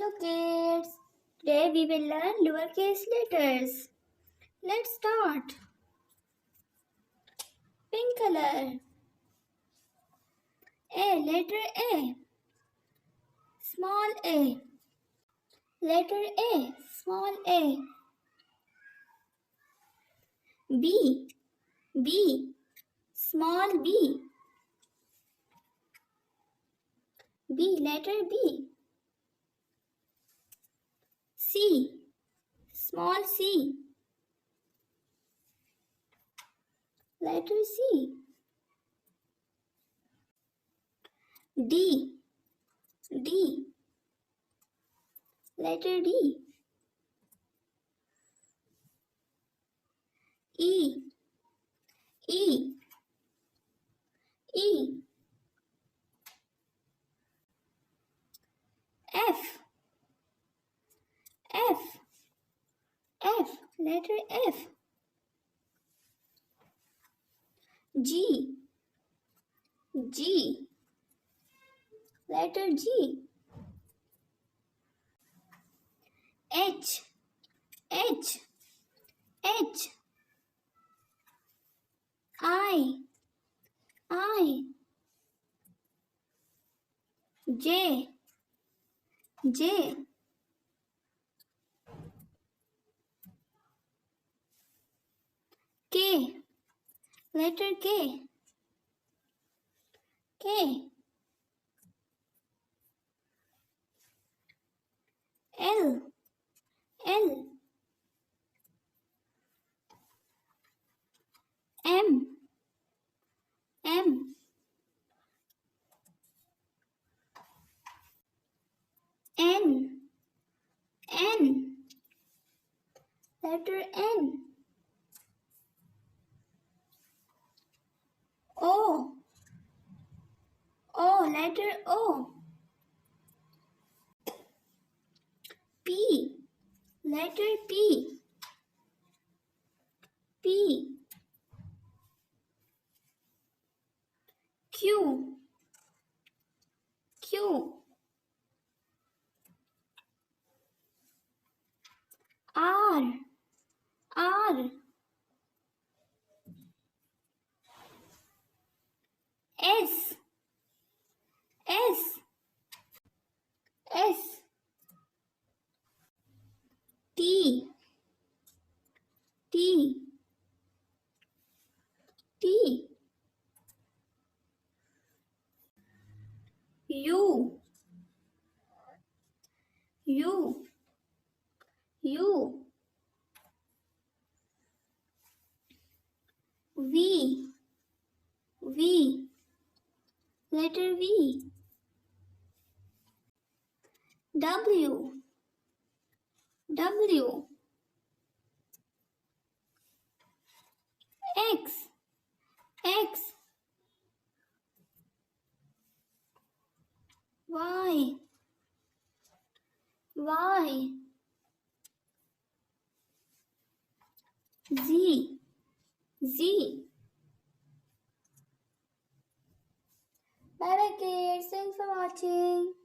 Hello kids, today we will learn lowercase letters. Let's start. Pink color. Letter A. Small a. Letter A. Small a. B. B. Small b. B. Letter B. C. Small c. Letter C. D. D. Letter D. E. E. E. F. F. F. Letter F. G. G. Letter G. H. H. H. I. I. J. J. K. Letter K. K. L. L. M. M. N. N. Letter N. O. O. Letter O. P. Letter P. P. Q. Q. R. R. S. S. S. T. T. T. U. U. U. V. V. Letter V. W. W. X. X. Y. Y. Z. Z. Bye bye kids. Thanks for watching.